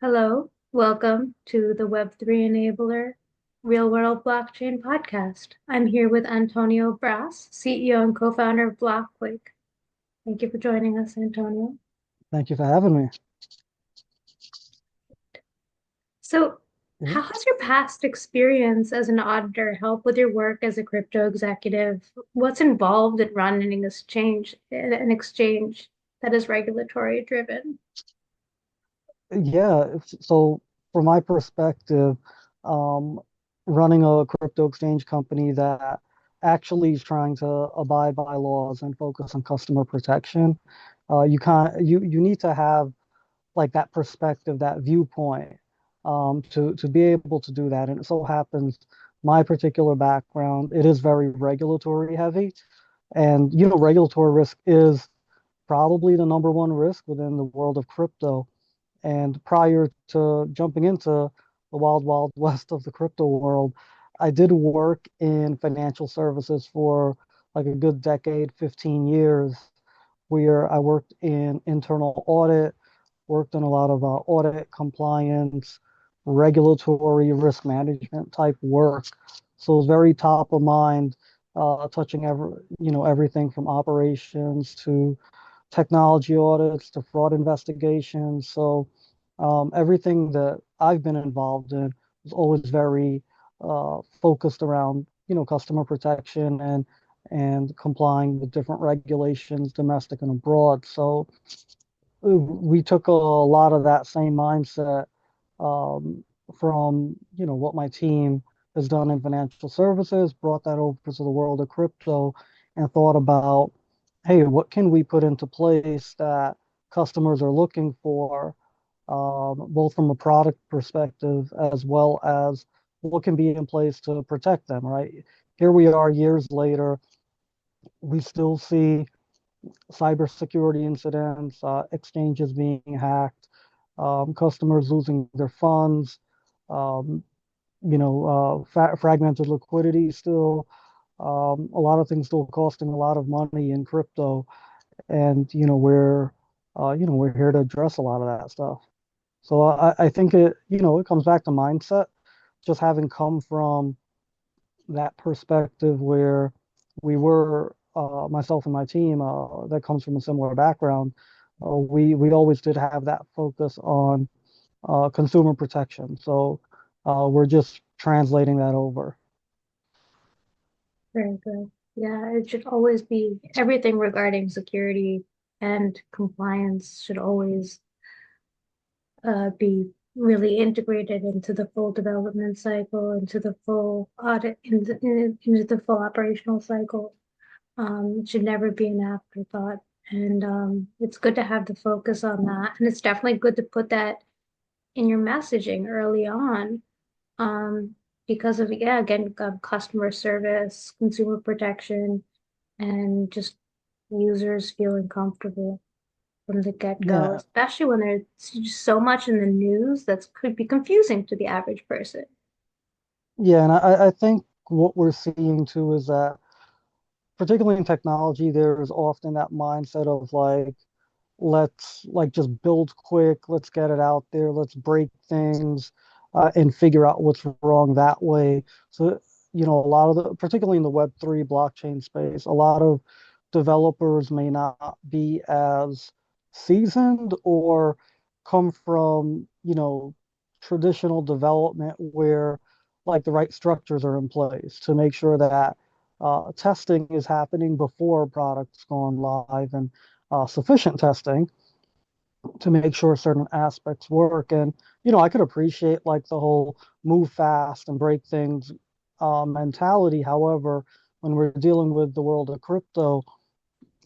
Hello, welcome to the Web3 Enabler Real World Blockchain Podcast. I'm here with Antonio Brasse, CEO and co-founder of BlockQuake. Thank you for joining us, Antonio. Thank you for having me. So, Yeah, how has your past experience as an auditor helped with your work as a crypto executive? What's involved in running an exchange that is regulatory driven? so from my perspective, um, running a crypto exchange company that actually is trying to abide by laws and focus on customer protection, you need to have like that perspective, that viewpoint, to be able to do that. And it so happens my particular background, it is very regulatory heavy, and regulatory risk is probably the number one risk within the world of crypto. And prior to jumping into the wild, wild west of the crypto world, I did work in financial services for like a good decade, 15 years, where I worked in internal audit, worked on a lot of audit compliance, regulatory risk management type work. So it's very top of mind, touching everything from operations to technology audits to fraud investigations. So everything that I've been involved in was always very focused around, customer protection and complying with different regulations, domestic and abroad. So we took a lot of that same mindset um, from, what my team has done in financial services, brought that over to the world of crypto, and thought about, hey, what can we put into place that customers are looking for, both from a product perspective as well as what can be in place to protect them, right? Here we are years later, we still see cybersecurity incidents, exchanges being hacked, customers losing their funds, um, fragmented liquidity still, a lot of things still costing a lot of money in crypto, and we're here to address a lot of that stuff. So I think it comes back to mindset, just having come from that perspective where we were myself and my team that comes from a similar background. We always did have that focus on consumer protection. So we're just translating that over. Very good. Yeah, it should always be everything regarding security and compliance should always be really integrated into the full development cycle, into the full audit, into the full operational cycle. It should never be an afterthought. And it's good to have the focus on that. And it's definitely good to put that in your messaging early on. Um, because of, yeah, again, customer service, consumer protection, and just users feeling comfortable from the get-go, Yeah, especially when there's just so much in the news that could be confusing to the average person. yeah, and I think what we're seeing too is that, particularly in technology, there's often that mindset of like, let's like just build quick, let's get it out there, let's break things and figure out what's wrong that way. So, a lot of particularly in the Web3 blockchain space, a lot of developers may not be as seasoned or come from, traditional development where like the right structures are in place to make sure that testing is happening before products go on live, and sufficient testing to make sure certain aspects work. And, I could appreciate like the whole move fast and break things mentality. However, when we're dealing with the world of crypto,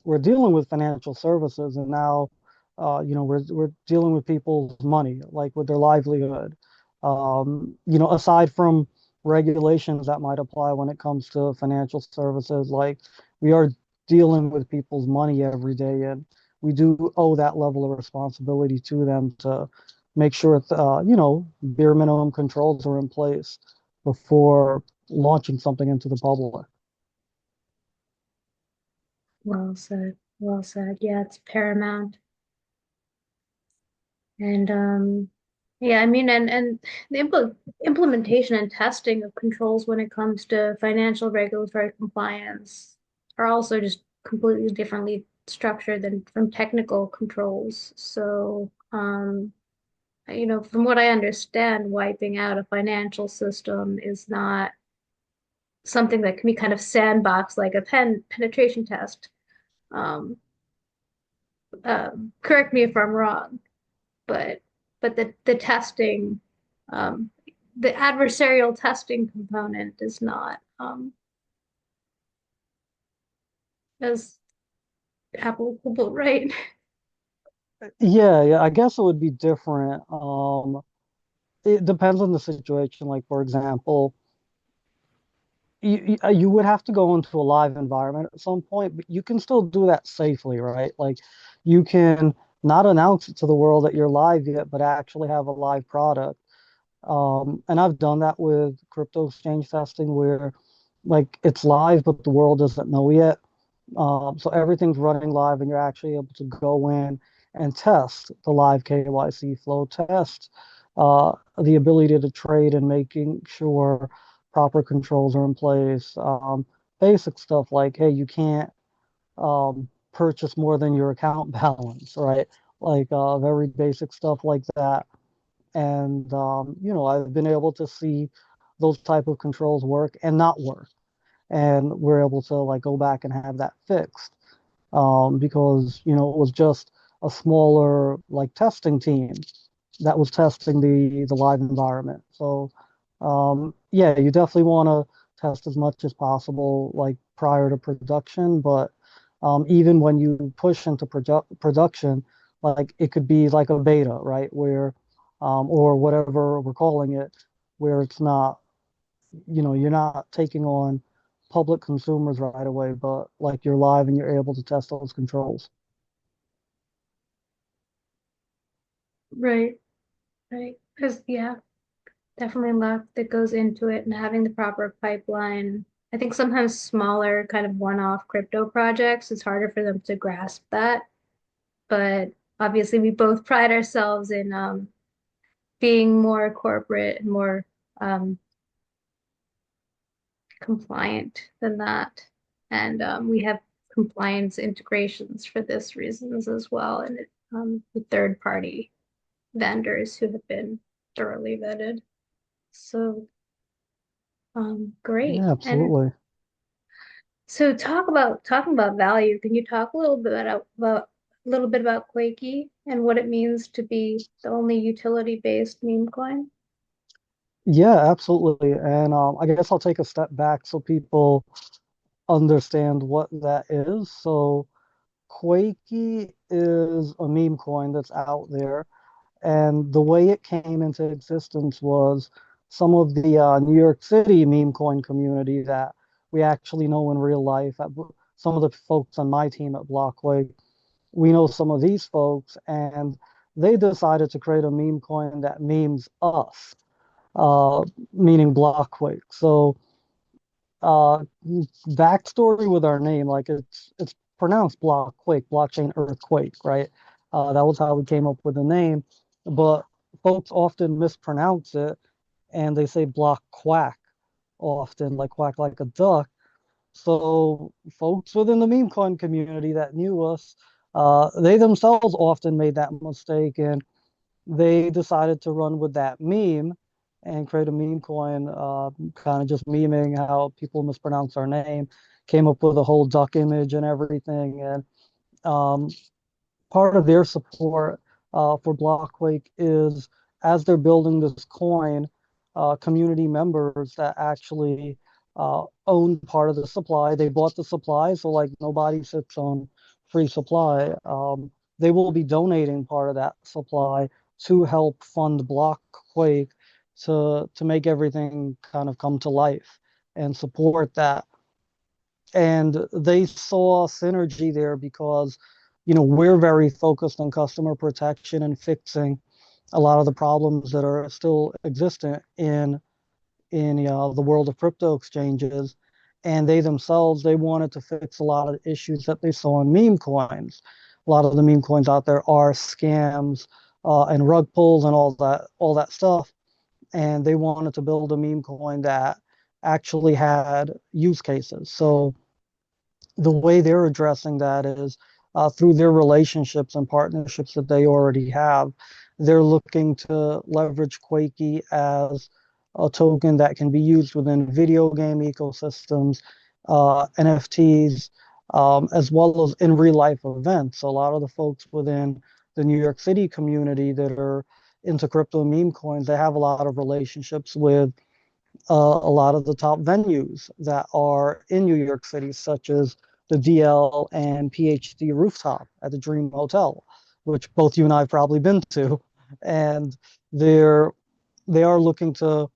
we're dealing with financial services, and now, we're dealing with people's money, like with their livelihood. Aside from regulations that might apply when it comes to financial services, like we are dealing with people's money every day, and we do owe that level of responsibility to them to make sure, bare minimum controls are in place before launching something into the public. Well said. Well said. Yeah, it's paramount. And Yeah, I mean, and the implementation and testing of controls when it comes to financial regulatory compliance are also just completely differently structured than from technical controls. So, from what I understand, wiping out a financial system is not something that can be kind of sandboxed like a penetration test. Um, Correct me if I'm wrong, but the testing, um, the adversarial testing component is not as applicable, right? Yeah, yeah, I guess it would be different. It depends on the situation. Like, for example, you would have to go into a live environment at some point, but you can still do that safely, right? Like, you can not announce it to the world that you're live yet, but actually have a live product. And I've done that with crypto exchange testing where, like, it's live, but the world doesn't know yet. So everything's running live, and you're actually able to go in and test the live KYC flow, test the ability to trade and making sure proper controls are in place. Basic stuff like, hey, you can't purchase more than your account balance, right? Like very basic stuff like that. And I've been able to see those type of controls work and not work, and we're able to like go back and have that fixed because it was just a smaller like testing team that was testing the live environment. So yeah, you definitely want to test as much as possible like prior to production, but even when you push into production, like it could be like a beta, right? Where or whatever we're calling it, where it's not, you're not taking on public consumers right away, but like you're live and you're able to test those controls. Right, right. Because yeah, definitely a lot that goes into it and having the proper pipeline. I think sometimes smaller kind of one-off crypto projects, it's harder for them to grasp that. But obviously we both pride ourselves in being more corporate and more um, compliant than that. And we have compliance integrations for this reasons as well, and with third party vendors who have been thoroughly vetted. So great. Yeah, And absolutely. so talking about value, can you talk a little bit about a little bit about Quakey and what it means to be the only utility based meme coin? Yeah, absolutely. And I guess I'll take a step back so people understand what that is. So Quakey is a meme coin that's out there. And the way it came into existence was some of the New York City meme coin community that we actually know in real life. Some of the folks on my team at BlockQuake, we know some of these folks, and they decided to create a meme coin that memes us, uh, meaning BlockQuake. So uh, backstory with our name, like it's pronounced BlockQuake, blockchain earthquake, right? That was how we came up with the name, but folks often mispronounce it and they say block quack often, like quack like a duck. So folks within the meme coin community that knew us, they themselves often made that mistake, and they decided to run with that meme and create a meme coin, kind of just memeing how people mispronounce our name. Came up with a whole duck image and everything, and um, part of their support for BlockQuake is as they're building this coin, community members that actually own part of the supply. They bought the supply, so like nobody sits on free supply. They will be donating part of that supply to help fund BlockQuake to make everything kind of come to life and support that. And they saw synergy there because we're very focused on customer protection and fixing a lot of the problems that are still existent in the world of crypto exchanges. And they themselves, they wanted to fix a lot of the issues that they saw in meme coins. A lot of the meme coins out there are scams. and rug pulls and all that stuff. And they wanted to build a meme coin that actually had use cases. So the way they're addressing that is through their relationships and partnerships that they already have. They're looking to leverage Quakey as a token that can be used within video game ecosystems, NFTs, as well as in real life events. So a lot of the folks within the New York City community that are into crypto meme coins, they have a lot of relationships with a lot of the top venues that are in New York City, such as the DL and PhD Rooftop at the Dream Hotel, which both you and I have probably been to. And they're they are looking to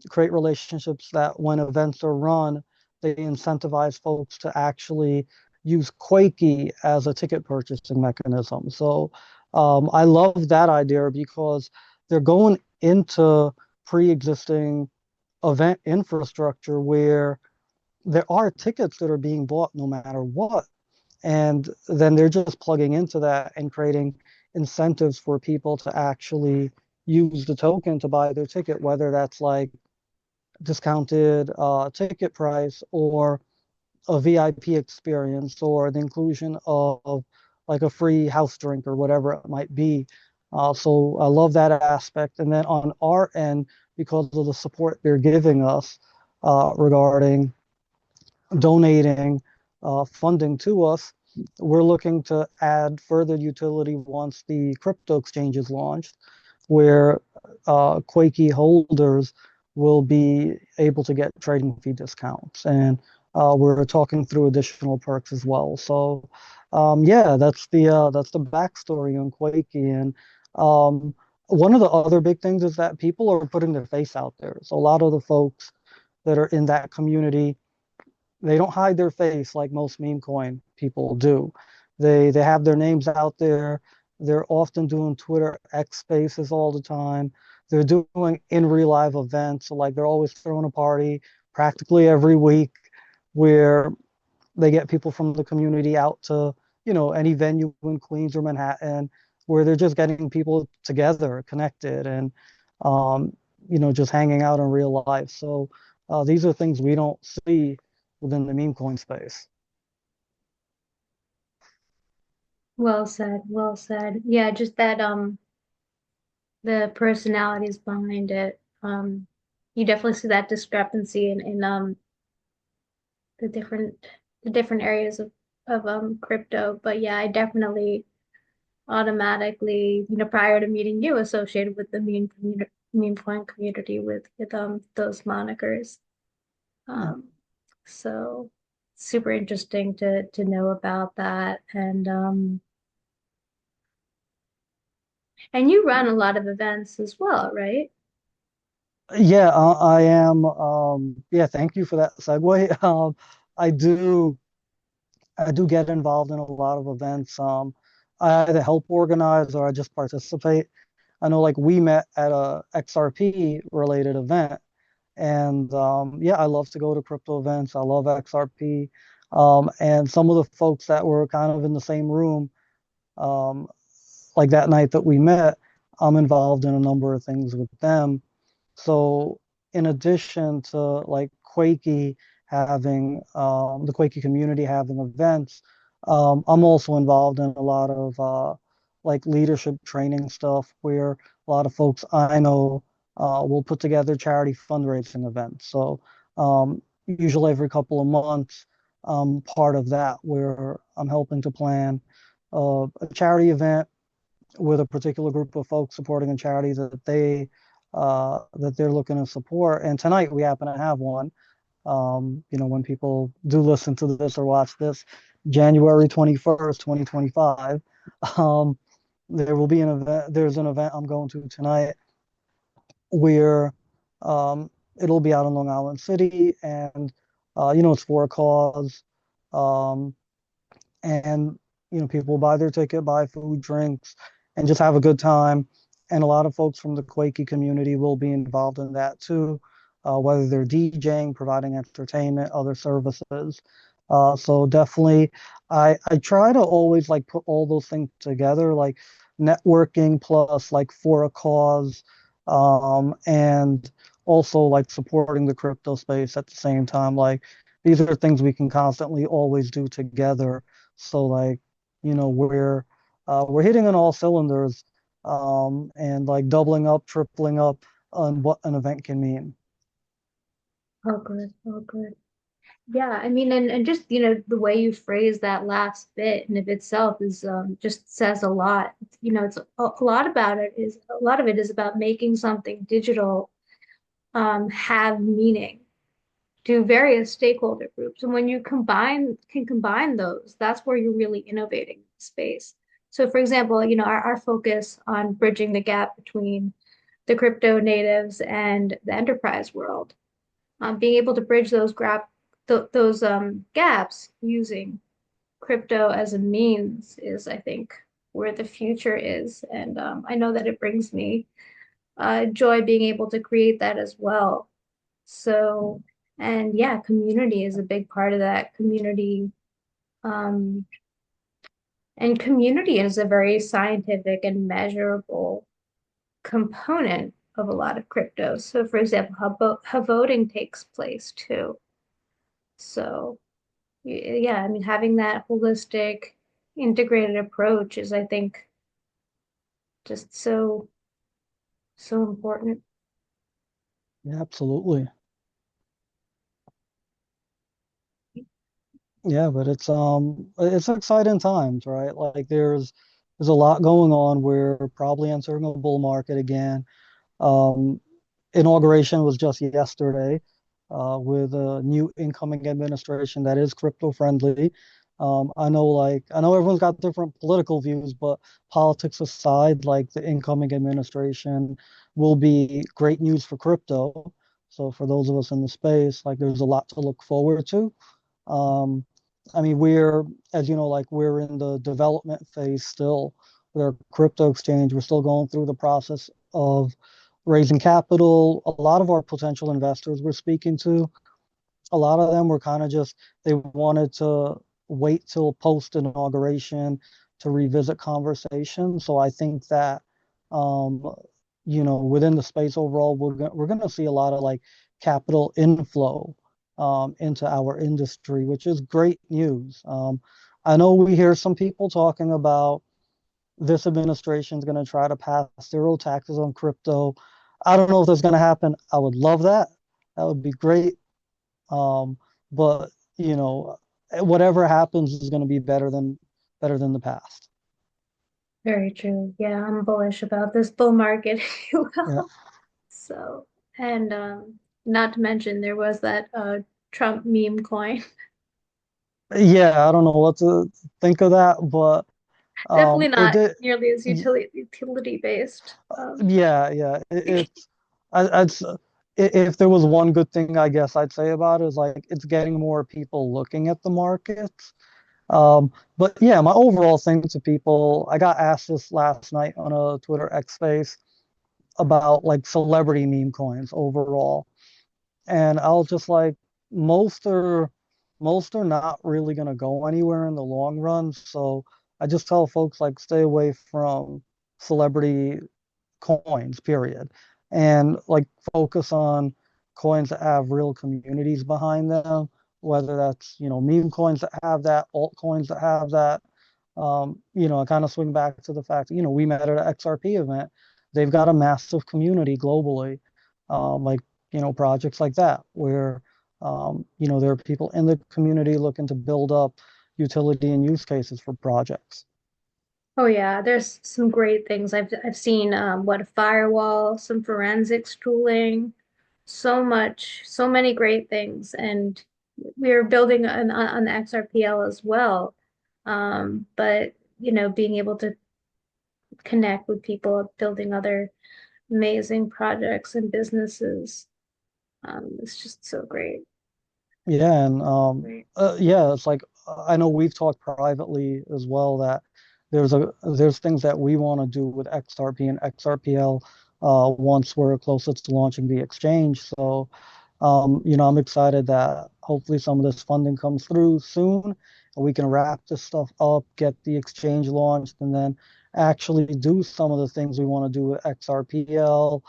create relationships that when events are run, they incentivize folks to actually use Quakey as a ticket purchasing mechanism. So I love that idea because they're going into pre-existing event infrastructure where there are tickets that are being bought no matter what. And then they're just plugging into that and creating incentives for people to actually use the token to buy their ticket, whether that's like discounted ticket price or a VIP experience or the inclusion of like a free house drink or whatever it might be. So I love that aspect. And then on our end, because of the support they're giving us regarding donating funding to us, we're looking to add further utility once the crypto exchange is launched, where Quakey holders will be able to get trading fee discounts. And we're talking through additional perks as well. So yeah, that's the backstory on Quakey. And one of the other big things is that people are putting their face out there. So a lot of the folks that are in that community, they don't hide their face like most meme coin people do. They have their names out there. They're often doing Twitter X spaces all the time. They're doing in real live events. So like they're always throwing a party practically every week where they get people from the community out to, any venue in Queens or Manhattan where they're just getting people together, connected, and um, just hanging out in real life. So these are things we don't see within the meme coin space. Well said, well said. Yeah, just that the personalities behind it. You definitely see that discrepancy in the different areas of crypto. But yeah, I definitely automatically, prior to meeting you, associated with the meme coin community with those monikers. Yeah. Um, so super interesting to know about that. And you run a lot of events as well, right? Yeah, I am. Yeah, thank you for that segue. I do, I do get involved in a lot of events. I either help organize or I just participate. I know, like we met at a XRP related event, and yeah, I love to go to crypto events. I love XRP, and some of the folks that were kind of in the same room, um, like that night that we met, I'm involved in a number of things with them. So in addition to like Quakey having the Quakey community having events, I'm also involved in a lot of like leadership training stuff where a lot of folks I know will put together charity fundraising events. So usually every couple of months, part of that where I'm helping to plan a charity event with a particular group of folks supporting a charity that they're looking to support. And tonight we happen to have one. When people do listen to this or watch this, January 21st, 2025, um, there will be an event. There's an event I'm going to tonight where it'll be out in Long Island City, and it's for a cause. Um, and people buy their ticket, buy food, drinks, and just have a good time. And a lot of folks from the Quakey community will be involved in that too, whether they're DJing, providing entertainment, other services. So definitely, I try to always like put all those things together. Like networking plus like for a cause, and also like supporting the crypto space at the same time. Like these are things we can constantly always do together. So like, we're hitting on all cylinders, and like doubling up, tripling up on what an event can mean. Oh, good. Oh, good. Yeah, I mean, and just, the way you phrase that last bit in of itself is just says a lot. It's a lot about it is a lot of it is about making something digital have meaning to various stakeholder groups. And when you can combine those, that's where you're really innovating the space. So for example, our focus on bridging the gap between the crypto natives and the enterprise world, being able to bridge those gaps using crypto as a means is, I think, where the future is. And I know that it brings me joy being able to create that as well. So, and yeah, community is a big part of that. Um, and community is a very scientific and measurable component of a lot of crypto. So, for example, how voting takes place too. So, yeah, I mean, having that holistic, integrated approach is, I think, just so important. Yeah, absolutely. Yeah, but it's exciting times, right? Like there's a lot going on. We're probably entering a bull market again. Um, Inauguration was just yesterday, with a new incoming administration that is crypto friendly. I know everyone's got different political views, but politics aside, like the incoming administration will be great news for crypto. So for those of us in the space, like there's a lot to look forward to. Um, I mean, as you know, like we're in the development phase still with our crypto exchange. We're still going through the process of raising capital. A lot of our potential investors we're speaking to, a lot of them were kind of just, they wanted to wait till post inauguration to revisit conversation. So I think that, um, within the space overall, we're going to see a lot of like capital inflow, into our industry, which is great news. I know we hear some people talking about this administration is going to try to pass zero taxes on crypto. I don't know if that's going to happen. I would love that. That would be great. Um, but whatever happens is going to be better than the past. Very true. Yeah, I'm bullish about this bull market, if you Yeah, will. So, and not to mention there was that Trump meme coin. yeah. I don't know what to think of that, but Definitely it not did. nearly as utility based. Yeah, yeah. I'd if there was one good thing I guess I'd say about it is like it's getting more people looking at the markets. But yeah, my overall thing to people, I got asked this last night on a Twitter X space about like celebrity meme coins overall. And I'll just like most are most are not really gonna go anywhere in the long run. So I just tell folks like stay away from celebrity coins, period. And like focus on coins that have real communities behind them, whether that's, meme coins that have that, altcoins that have that. I kind of swing back to the fact, we met at an XRP event. They've got a massive community globally, like, projects like that, where, there are people in the community looking to build up utility and use cases for projects. Oh yeah, there's some great things. I've seen what a firewall, some forensics tooling, so many great things. And we're building on the XRPL as well. But being able to connect with people building other amazing projects and businesses, it's just so great. Yeah, and Right. yeah, it's like I know we've talked privately as well that there's things that we want to do with XRP and XRPL, once we're closer to launching the exchange. So, I'm excited that hopefully some of this funding comes through soon, and we can wrap this stuff up, get the exchange launched, and then actually do some of the things we want to do with XRPL,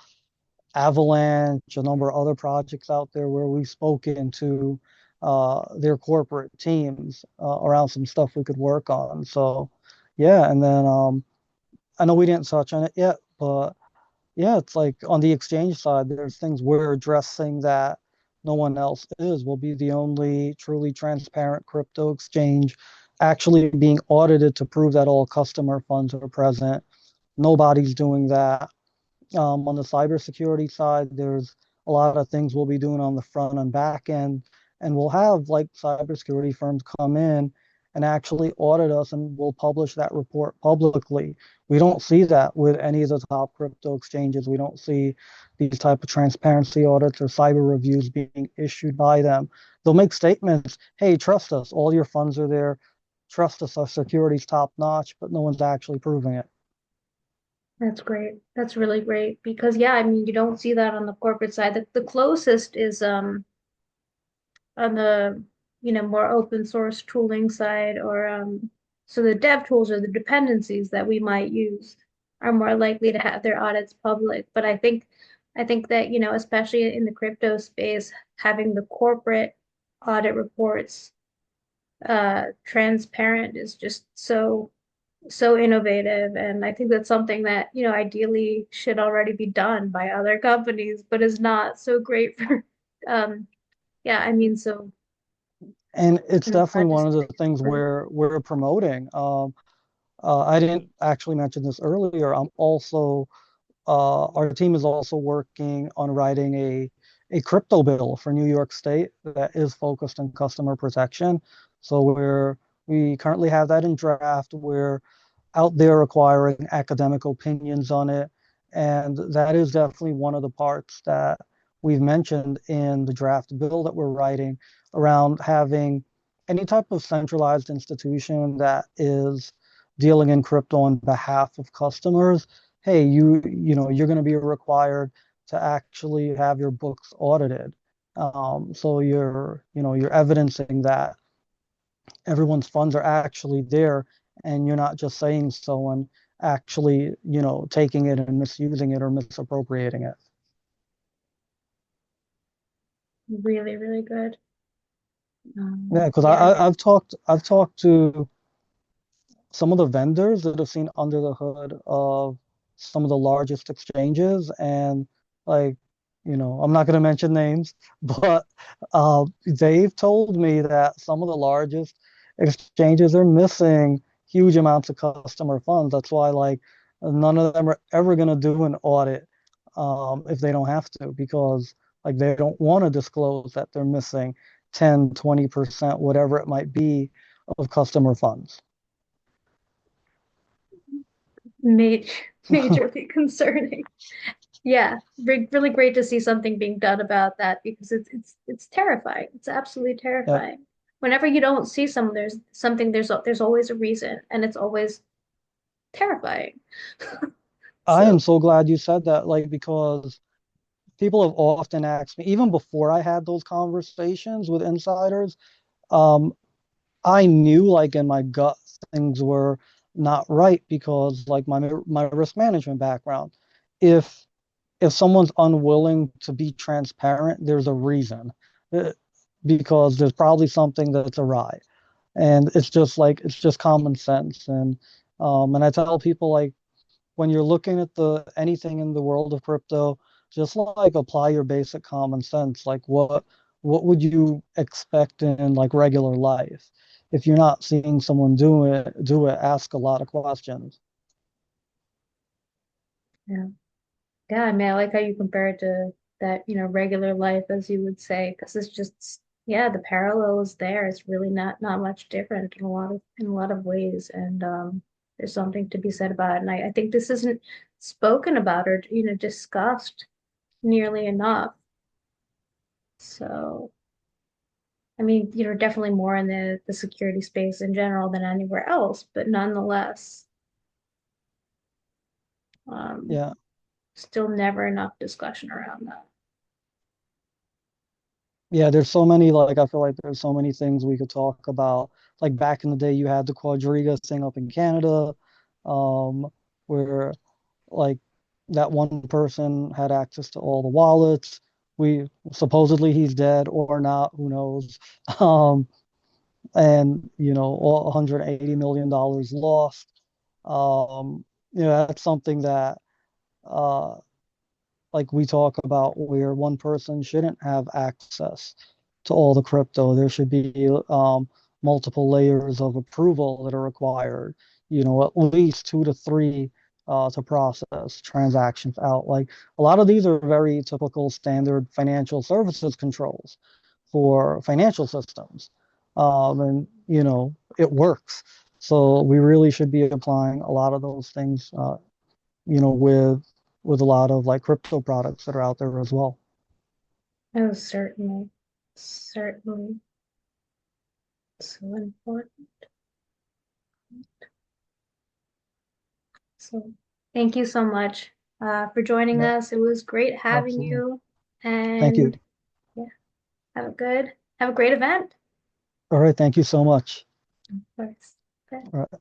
Avalanche, a number of other projects out there where we've spoken to their corporate teams around some stuff we could work on. So, yeah, and then I know we didn't touch on it yet, but yeah, it's like on the exchange side, there's things we're addressing that no one else is. We'll be the only truly transparent crypto exchange actually being audited to prove that all customer funds are present. Nobody's doing that. On the cybersecurity side, there's a lot of things we'll be doing on the front and back end, and we'll have like cybersecurity firms come in and actually audit us, and we'll publish that report publicly. We don't see that with any of the top crypto exchanges. We don't see these type of transparency audits or cyber reviews being issued by them. They'll make statements, "Hey, trust us. All your funds are there. Trust us. Our security's top notch," but no one's actually proving it. That's great. That's really great because yeah, I mean, you don't see that on the corporate side. The closest is on the, more open source tooling side or so the dev tools or the dependencies that we might use are more likely to have their audits public. But I think that, especially in the crypto space, having the corporate audit reports transparent is just so innovative. And I think that's something that, ideally should already be done by other companies, but is not so great for yeah, I mean, so And it's in the definitely largest one of the space things for we're promoting. I didn't actually mention this earlier. Our team is also working on writing a crypto bill for New York State that is focused on customer protection. So we currently have that in draft. We're out there acquiring academic opinions on it. And that is definitely one of the parts that we've mentioned in the draft bill that we're writing around having any type of centralized institution that is dealing in crypto on behalf of customers. Hey, you're going to be required to actually have your books audited. So you're evidencing that everyone's funds are actually there and you're not just saying so and actually, taking it and misusing it or misappropriating it. really, really good. Yeah, because Yeah, I've talked to some of the vendors that have seen under the hood of some of the largest exchanges and like I'm not going to mention names but they've told me that some of the largest exchanges are missing huge amounts of customer funds. That's why like none of them are ever going to do an audit if they don't have to, because like they don't want to disclose that they're missing 10-20%, whatever it might be, of customer funds. major, majorly concerning. Yeah, really great to see something being done about that because it's terrifying. It's absolutely Yeah, terrifying. Whenever you don't see there's always a reason, and it's always terrifying. I am So, so glad you said that, like, because people have often asked me, even before I had those conversations with insiders, um, I knew, like, in my gut, things were not right because, like, my risk management background. If if someone's unwilling to be transparent, there's a reason, Uh, because there's probably something that's awry, and it's just common sense, and I tell people like when you're looking at the anything in the world of crypto, just like apply your basic common sense. Like what would you expect in like regular life? If you're not seeing someone do it, ask a lot of questions. yeah. Yeah, I mean, I like how you compare it to that, regular life, as you would say, because it's just, yeah, the parallel is there. It's really not much different in a lot of ways, and there's something to be said about it. And I think this isn't spoken about or discussed nearly enough. So, I mean, definitely more in the security space in general than anywhere else, but nonetheless, um, Yeah. still never enough discussion around that. Yeah, there's so many, like I feel like there's so many things we could talk about. Like back in the day, you had the Quadriga thing up in Canada. where like that one person had access to all the wallets. We supposedly he's dead or not, who knows? Um, and all $180 million lost. That's something that uh, like we talk about where one person shouldn't have access to all the crypto. There should be multiple layers of approval that are required, at least two to three to process transactions out. Like a lot of these are very typical standard financial services controls for financial systems. And, it works. So we really should be applying a lot of those things, with a lot of like crypto products that are out there as well. Oh, certainly, certainly, so important. So, thank you so much for joining Yeah, us. It was great having absolutely. you, Thank you. and yeah, have a great event. All right, thank you so much. Of course. Okay. All right.